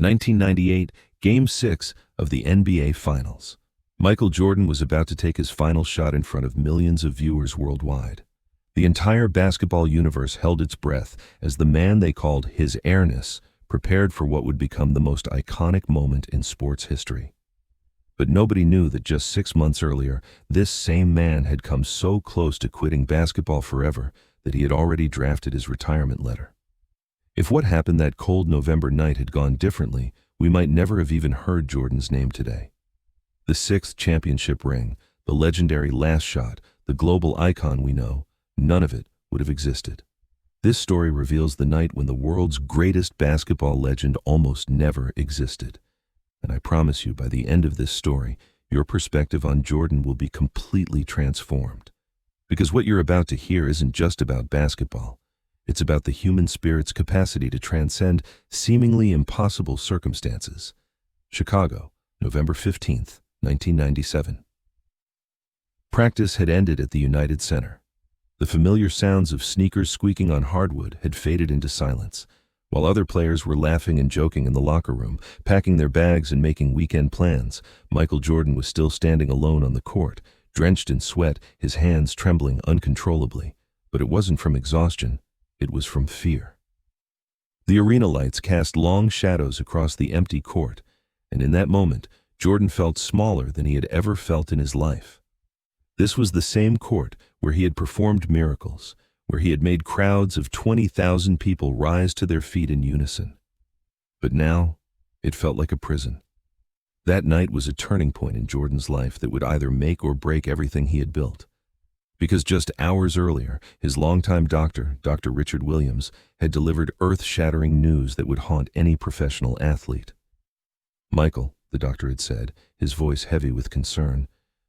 1998, Game 6 of the NBA Finals. Michael Jordan was about to take his final shot in front of millions of viewers worldwide. The entire basketball universe held its breath as the man they called His Airness prepared for what would become the most iconic moment in sports history. But nobody knew that just 6 months earlier, this same man had come so close to quitting basketball forever that he had already drafted his retirement letter. If what happened that cold November night had gone differently, we might never have even heard Jordan's name today. The 6th championship ring, the legendary last shot, the global icon we know, none of it would have existed. This story reveals the night when the world's greatest basketball legend almost never existed. And I promise you, by the end of this story, your perspective on Jordan will be completely transformed. Because what you're about to hear isn't just about basketball. It's about the human spirit's capacity to transcend seemingly impossible circumstances. Chicago, November 15th, 1997. Practice had ended at the United Center. The familiar sounds of sneakers squeaking on hardwood had faded into silence, while other players were laughing and joking in the locker room, packing their bags and making weekend plans. Michael Jordan was still standing alone on the court, drenched in sweat, his hands trembling uncontrollably. But it wasn't from exhaustion. It was from fear. The arena lights cast long shadows across the empty court, and in that moment, Jordan felt smaller than he had ever felt in his life. This was the same court where he had performed miracles, where he had made crowds of 20,000 people rise to their feet in unison. But now, it felt like a prison. That night was a turning point in Jordan's life that would either make or break everything he had built. Because just hours earlier, his longtime doctor, Dr. Richard Williams, had delivered earth-shattering news that would haunt any professional athlete. "Michael," the doctor had said, his voice heavy with concern,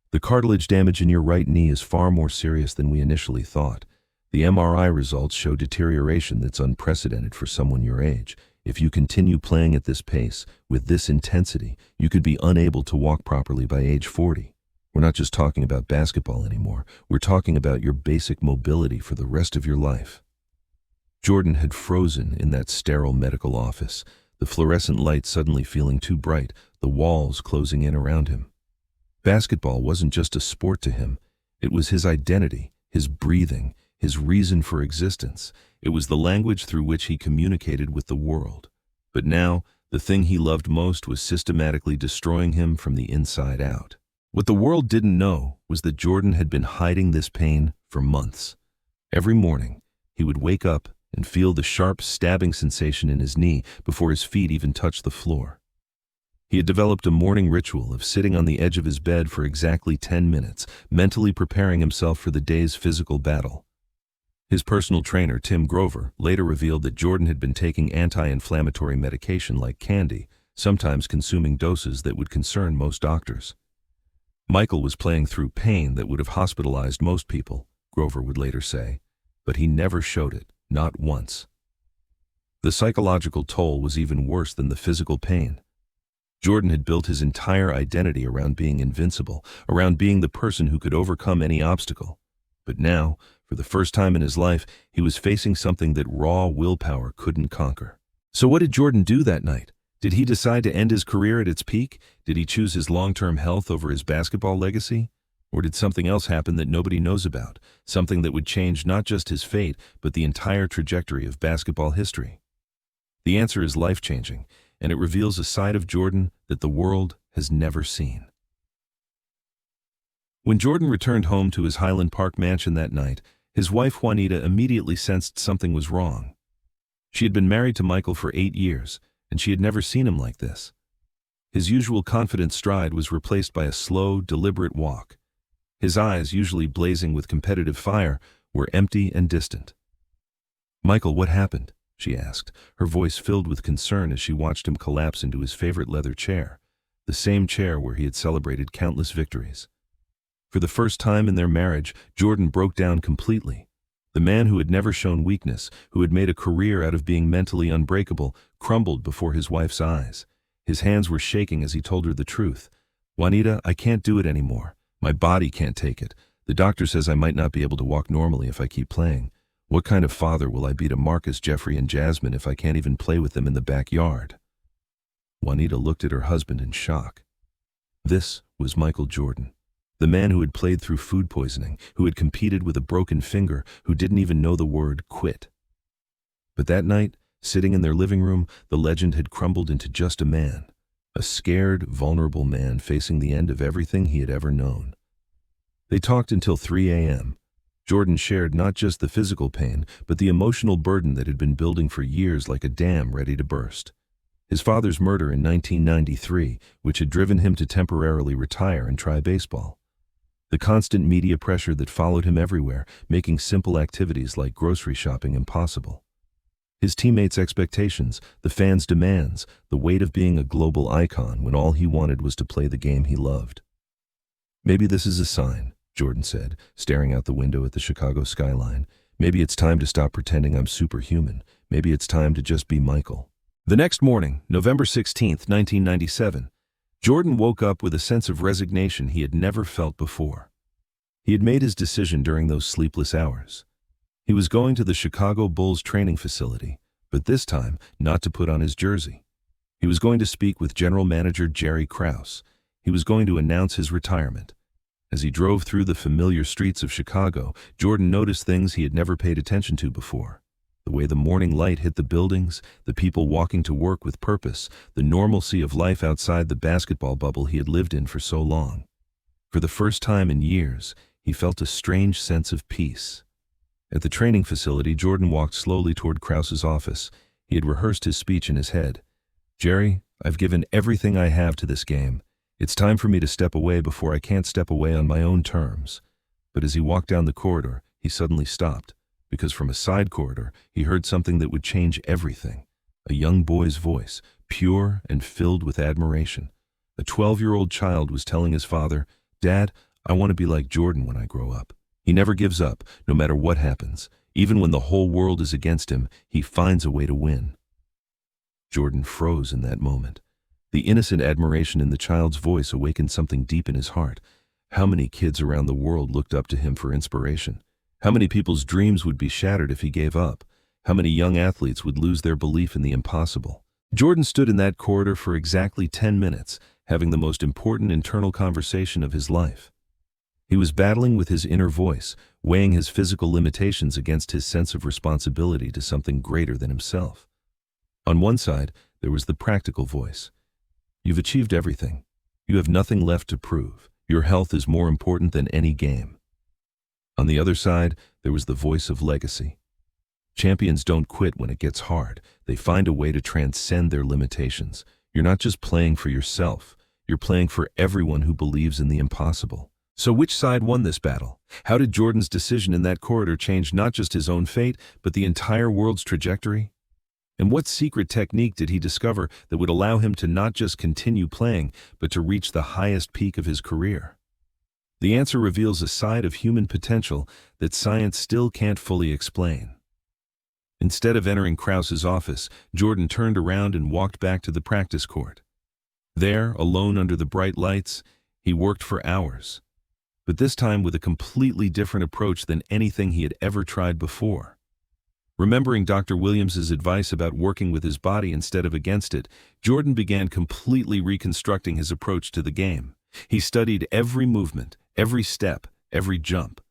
"the cartilage damage in your right knee is far more serious than we initially thought. The MRI results show deterioration that's unprecedented for someone your age. If you continue playing at this pace, with this intensity, you could be unable to walk properly by age 40. We're not just talking about basketball anymore. We're talking about your basic mobility for the rest of your life." Jordan had frozen in that sterile medical office, the fluorescent light suddenly feeling too bright, the walls closing in around him. Basketball wasn't just a sport to him. It was his identity, his breathing, his reason for existence. It was the language through which he communicated with the world. But now, the thing he loved most was systematically destroying him from the inside out. What the world didn't know was that Jordan had been hiding this pain for months. Every morning, he would wake up and feel the sharp stabbing sensation in his knee before his feet even touched the floor. He had developed a morning ritual of sitting on the edge of his bed for exactly 10 minutes, mentally preparing himself for the day's physical battle. His personal trainer, Tim Grover, later revealed that Jordan had been taking anti-inflammatory medication like candy, sometimes consuming doses that would concern most doctors. Michael was playing through pain that would have hospitalized most people, Grover would later say, but he never showed it, not once. The psychological toll was even worse than the physical pain. Jordan had built his entire identity around being invincible, around being the person who could overcome any obstacle. But now, for the first time in his life, he was facing something that raw willpower couldn't conquer. So what did Jordan do that night? Did he decide to end his career at its peak? Did he choose his long-term health over his basketball legacy? Or did something else happen that nobody knows about? Something that would change not just his fate, but the entire trajectory of basketball history? The answer is life-changing, and it reveals a side of Jordan that the world has never seen. When Jordan returned home to his Highland Park mansion that night, his wife Juanita immediately sensed something was wrong. She had been married to Michael for 8 years, and she had never seen him like this. His usual confident stride was replaced by a slow, deliberate walk. His eyes, usually blazing with competitive fire, were empty and distant. "Michael, what happened?" she asked, her voice filled with concern as she watched him collapse into his favorite leather chair, the same chair where he had celebrated countless victories. For the first time in their marriage, Jordan broke down completely. The man who had never shown weakness, who had made a career out of being mentally unbreakable, crumbled before his wife's eyes. His hands were shaking as he told her the truth. "Juanita, I can't do it anymore. My body can't take it. The doctor says I might not be able to walk normally if I keep playing. What kind of father will I be to Marcus, Jeffrey, and Jasmine if I can't even play with them in the backyard?" Juanita looked at her husband in shock. This was Michael Jordan, the man who had played through food poisoning, who had competed with a broken finger, who didn't even know the word quit. But that night, sitting in their living room, the legend had crumbled into just a man, a scared, vulnerable man facing the end of everything he had ever known. They talked until 3 a.m. Jordan shared not just the physical pain, but the emotional burden that had been building for years like a dam ready to burst. His father's murder in 1993, which had driven him to temporarily retire and try baseball. The constant media pressure that followed him everywhere, making simple activities like grocery shopping impossible. His teammates' expectations, the fans' demands, the weight of being a global icon when all he wanted was to play the game he loved. "Maybe this is a sign," Jordan said, staring out the window at the Chicago skyline. "Maybe it's time to stop pretending I'm superhuman. Maybe it's time to just be Michael." The next morning, November 16th, 1997, Jordan woke up with a sense of resignation he had never felt before. He had made his decision during those sleepless hours. He was going to the Chicago Bulls training facility, but this time not to put on his jersey. He was going to speak with General Manager Jerry Krause. He was going to announce his retirement. As he drove through the familiar streets of Chicago, Jordan noticed things he had never paid attention to before. The way the morning light hit the buildings, the people walking to work with purpose, the normalcy of life outside the basketball bubble he had lived in for so long. For the first time in years, he felt a strange sense of peace. At the training facility, Jordan walked slowly toward Krause's office. He had rehearsed his speech in his head. "Jerry, I've given everything I have to this game. It's time for me to step away before I can't step away on my own terms." But as he walked down the corridor, he suddenly stopped, because from a side corridor, he heard something that would change everything. A young boy's voice, pure and filled with admiration. A 12-year-old child was telling his father, "Dad, I want to be like Jordan when I grow up. He never gives up, no matter what happens. Even when the whole world is against him, he finds a way to win." Jordan froze in that moment. The innocent admiration in the child's voice awakened something deep in his heart. How many kids around the world looked up to him for inspiration? How many people's dreams would be shattered if he gave up? How many young athletes would lose their belief in the impossible? Jordan stood in that corridor for exactly 10 minutes, having the most important internal conversation of his life. He was battling with his inner voice, weighing his physical limitations against his sense of responsibility to something greater than himself. On one side, there was the practical voice. "You've achieved everything. You have nothing left to prove. Your health is more important than any game." On the other side, there was the voice of legacy. "Champions don't quit when it gets hard. They find a way to transcend their limitations. You're not just playing for yourself. You're playing for everyone who believes in the impossible." So which side won this battle? How did Jordan's decision in that corridor change not just his own fate, but the entire world's trajectory? And what secret technique did he discover that would allow him to not just continue playing, but to reach the highest peak of his career? The answer reveals a side of human potential that science still can't fully explain. Instead of entering Krause's office, Jordan turned around and walked back to the practice court. There, alone under the bright lights, he worked for hours. But this time with a completely different approach than anything he had ever tried before. Remembering Dr. Williams's advice about working with his body instead of against it, Jordan began completely reconstructing his approach to the game. He studied every movement, every step, every jump.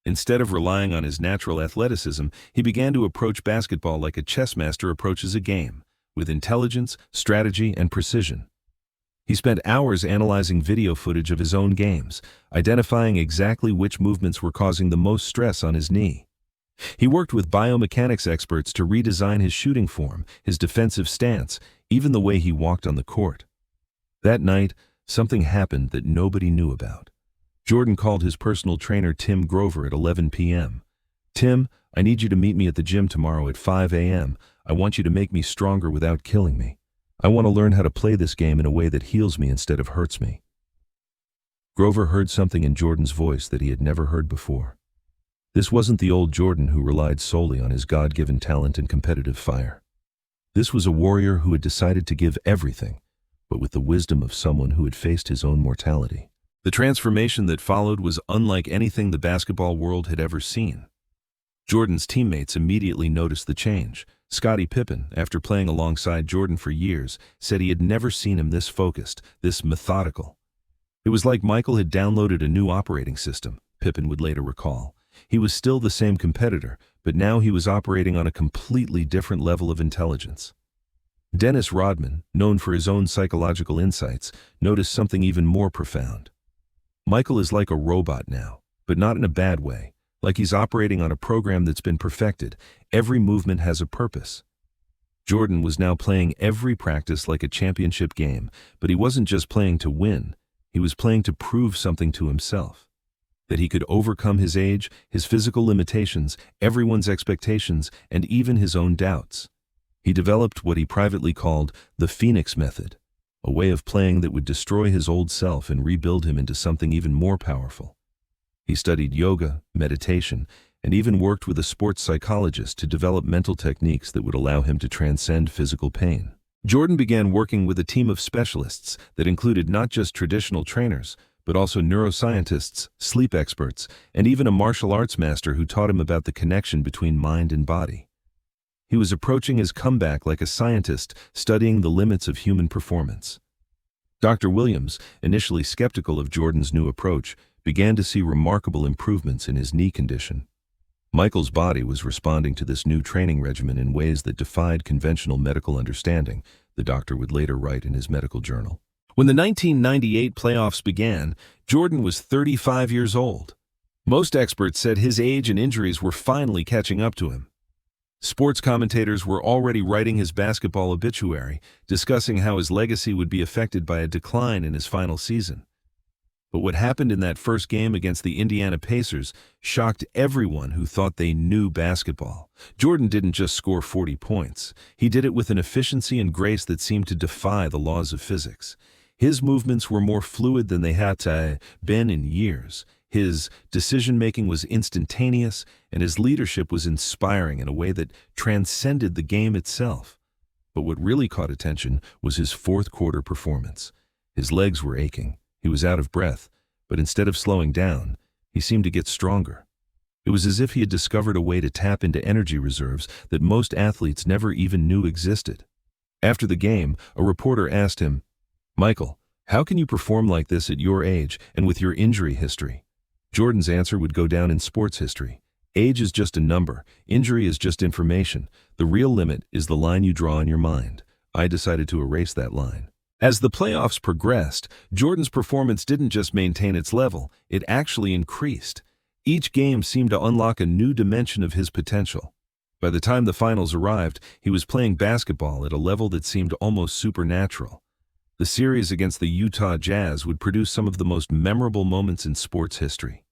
Instead of relying on his natural athleticism, he began to approach basketball like a chess master approaches a game, with intelligence, strategy, and precision. He spent hours analyzing video footage of his own games, identifying exactly which movements were causing the most stress on his knee. He worked with biomechanics experts to redesign his shooting form, his defensive stance, even the way he walked on the court. That night, something happened that nobody knew about. Jordan called his personal trainer Tim Grover at 11 p.m. "Tim, I need you to meet me at the gym tomorrow at 5 a.m. I want you to make me stronger without killing me. I want to learn how to play this game in a way that heals me instead of hurts me." Grover heard something in Jordan's voice that he had never heard before. This wasn't the old Jordan who relied solely on his God-given talent and competitive fire. This was a warrior who had decided to give everything, but with the wisdom of someone who had faced his own mortality. The transformation that followed was unlike anything the basketball world had ever seen. Jordan's teammates immediately noticed the change. Scottie Pippen, after playing alongside Jordan for years, said he had never seen him this focused, this methodical. It was like Michael had downloaded a new operating system, Pippen would later recall. He was still the same competitor, but now he was operating on a completely different level of intelligence. Dennis Rodman, known for his own psychological insights, noticed something even more profound. Michael is like a robot now, but not in a bad way, like he's operating on a program that's been perfected. Every movement has a purpose. Jordan was now playing every practice like a championship game, but he wasn't just playing to win. He was playing to prove something to himself. That he could overcome his age, his physical limitations, everyone's expectations, and even his own doubts. He developed what he privately called the Phoenix Method, a way of playing that would destroy his old self and rebuild him into something even more powerful. He studied yoga, meditation, and even worked with a sports psychologist to develop mental techniques that would allow him to transcend physical pain. Jordan began working with a team of specialists that included not just traditional trainers, but also neuroscientists, sleep experts, and even a martial arts master who taught him about the connection between mind and body. He was approaching his comeback like a scientist studying the limits of human performance. Dr. Williams, initially skeptical of Jordan's new approach, began to see remarkable improvements in his knee condition. Michael's body was responding to this new training regimen in ways that defied conventional medical understanding, the doctor would later write in his medical journal. When the 1998 playoffs began, Jordan was 35 years old. Most experts said his age and injuries were finally catching up to him. Sports commentators were already writing his basketball obituary, discussing how his legacy would be affected by a decline in his final season. But what happened in that first game against the Indiana Pacers shocked everyone who thought they knew basketball. Jordan didn't just score 40 points. He did it with an efficiency and grace that seemed to defy the laws of physics. His movements were more fluid than they had been in years. His decision-making was instantaneous, and his leadership was inspiring in a way that transcended the game itself. But what really caught attention was his fourth-quarter performance. His legs were aching. He was out of breath, but instead of slowing down, he seemed to get stronger. It was as if he had discovered a way to tap into energy reserves that most athletes never even knew existed. After the game, a reporter asked him, "Michael, how can you perform like this at your age and with your injury history?" Jordan's answer would go down in sports history. Age is just a number. Injury is just information. The real limit is the line you draw in your mind. I decided to erase that line. As the playoffs progressed, Jordan's performance didn't just maintain its level, it actually increased. Each game seemed to unlock a new dimension of his potential. By the time the finals arrived, he was playing basketball at a level that seemed almost supernatural. The series against the Utah Jazz would produce some of the most memorable moments in sports history.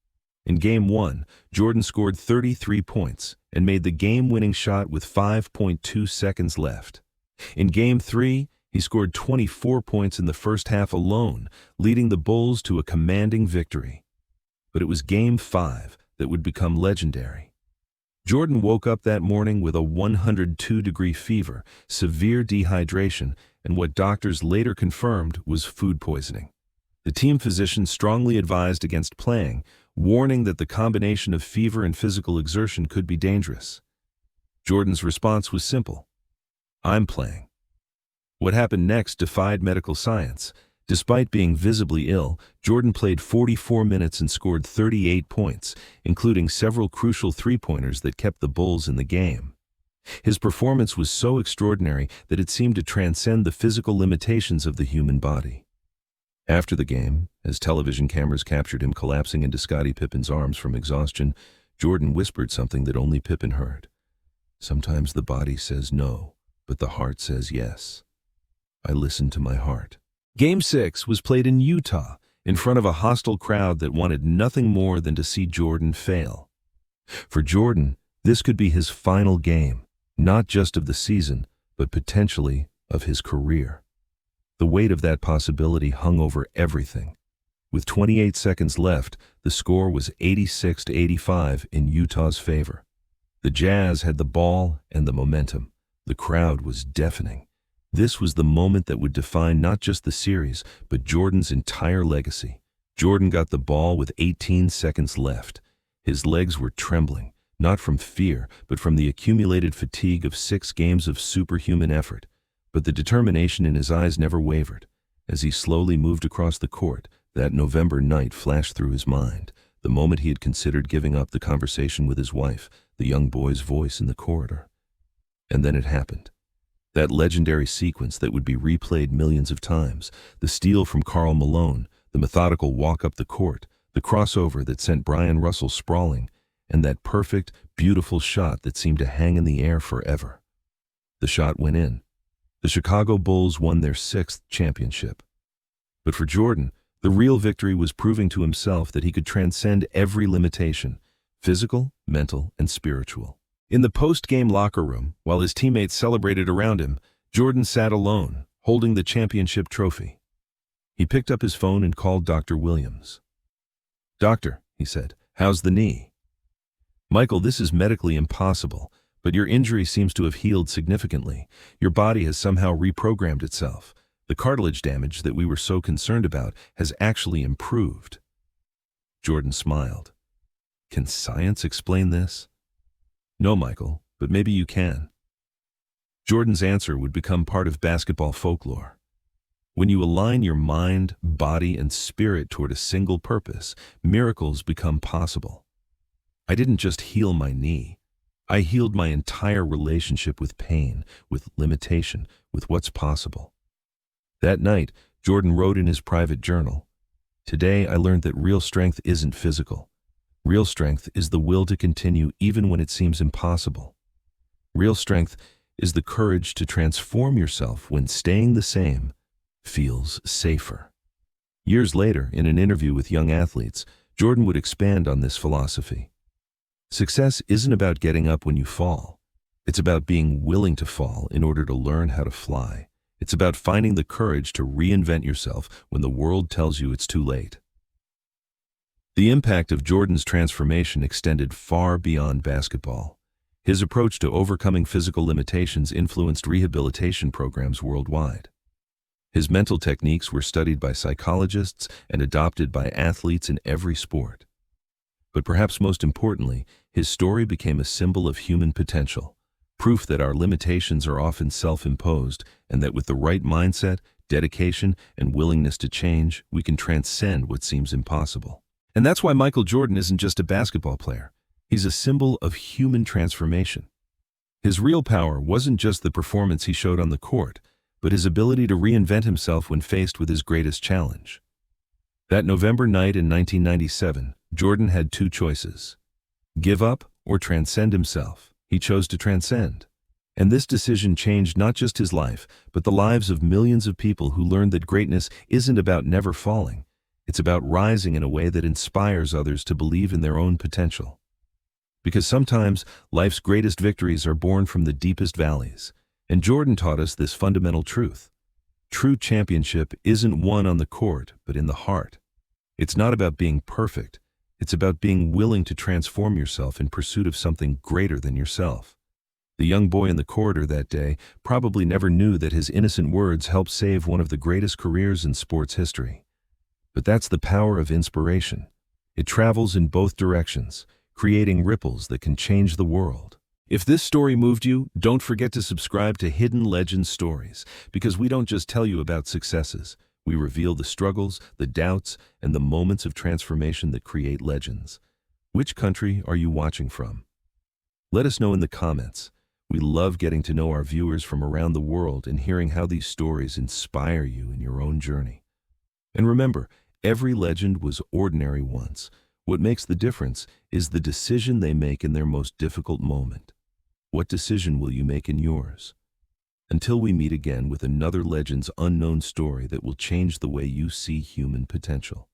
In Game 1, Jordan scored 33 points and made the game-winning shot with 5.2 seconds left. In Game 3, he scored 24 points in the first half alone, leading the Bulls to a commanding victory. But it was Game 5 that would become legendary. Jordan woke up that morning with a 102-degree fever, severe dehydration, and what doctors later confirmed was food poisoning. The team physician strongly advised against playing, warning that the combination of fever and physical exertion could be dangerous. Jordan's response was simple: "I'm playing." What happened next defied medical science. Despite being visibly ill, Jordan played 44 minutes and scored 38 points, including several crucial three-pointers that kept the Bulls in the game. His performance was so extraordinary that it seemed to transcend the physical limitations of the human body. After the game, as television cameras captured him collapsing into Scottie Pippen's arms from exhaustion, Jordan whispered something that only Pippen heard. "Sometimes the body says no, but the heart says yes. I listened to my heart." Game 6 was played in Utah, in front of a hostile crowd that wanted nothing more than to see Jordan fail. For Jordan, this could be his final game, not just of the season, but potentially of his career. The weight of that possibility hung over everything. With 28 seconds left, the score was 86-85 in Utah's favor. The Jazz had the ball and the momentum. The crowd was deafening. This was the moment that would define not just the series, but Jordan's entire legacy. Jordan got the ball with 18 seconds left. His legs were trembling, not from fear, but from the accumulated fatigue of 6 games of superhuman effort. But the determination in his eyes never wavered. As he slowly moved across the court, that November night flashed through his mind, the moment he had considered giving up the conversation with his wife, the young boy's voice in the corridor. And then it happened. That legendary sequence that would be replayed millions of times, the steal from Karl Malone, the methodical walk up the court, the crossover that sent Brian Russell sprawling, and that perfect, beautiful shot that seemed to hang in the air forever. The shot went in. The Chicago Bulls won their 6th championship. But for Jordan, the real victory was proving to himself that he could transcend every limitation, physical, mental, and spiritual. In the post-game locker room, while his teammates celebrated around him, Jordan sat alone, holding the championship trophy. He picked up his phone and called Dr. Williams. "Doctor," he said, "how's the knee?" "Michael, this is medically impossible, but your injury seems to have healed significantly. Your body has somehow reprogrammed itself. The cartilage damage that we were so concerned about has actually improved." Jordan smiled. "Can science explain this?" "No, Michael, but maybe you can." Jordan's answer would become part of basketball folklore. When you align your mind, body, and spirit toward a single purpose, miracles become possible. "I didn't just heal my knee. I healed my entire relationship with pain, with limitation, with what's possible." That night, Jordan wrote in his private journal, "Today I learned that real strength isn't physical. Real strength is the will to continue even when it seems impossible. Real strength is the courage to transform yourself when staying the same feels safer." Years later, in an interview with young athletes, Jordan would expand on this philosophy. Success isn't about getting up when you fall. It's about being willing to fall in order to learn how to fly. It's about finding the courage to reinvent yourself when the world tells you it's too late. The impact of Jordan's transformation extended far beyond basketball. His approach to overcoming physical limitations influenced rehabilitation programs worldwide. His mental techniques were studied by psychologists and adopted by athletes in every sport. But perhaps most importantly, his story became a symbol of human potential, proof that our limitations are often self-imposed and that with the right mindset, dedication, and willingness to change, we can transcend what seems impossible. And that's why Michael Jordan isn't just a basketball player. He's a symbol of human transformation. His real power wasn't just the performance he showed on the court, but his ability to reinvent himself when faced with his greatest challenge. That November night in 1997, Jordan had 2 choices: give up or transcend himself. He chose to transcend. And this decision changed not just his life, but the lives of millions of people who learned that greatness isn't about never falling. It's about rising in a way that inspires others to believe in their own potential. Because sometimes life's greatest victories are born from the deepest valleys. And Jordan taught us this fundamental truth. True championship isn't won on the court, but in the heart. It's not about being perfect. It's about being willing to transform yourself in pursuit of something greater than yourself. The young boy in the corridor that day probably never knew that his innocent words helped save one of the greatest careers in sports history. But that's the power of inspiration. It travels in both directions, creating ripples that can change the world. If this story moved you, don't forget to subscribe to Hidden Legends Stories, because we don't just tell you about successes. We reveal the struggles, the doubts, and the moments of transformation that create legends. Which country are you watching from? Let us know in the comments. We love getting to know our viewers from around the world and hearing how these stories inspire you in your own journey. And remember, every legend was ordinary once. What makes the difference is the decision they make in their most difficult moment. What decision will you make in yours? Until we meet again with another legend's unknown story that will change the way you see human potential.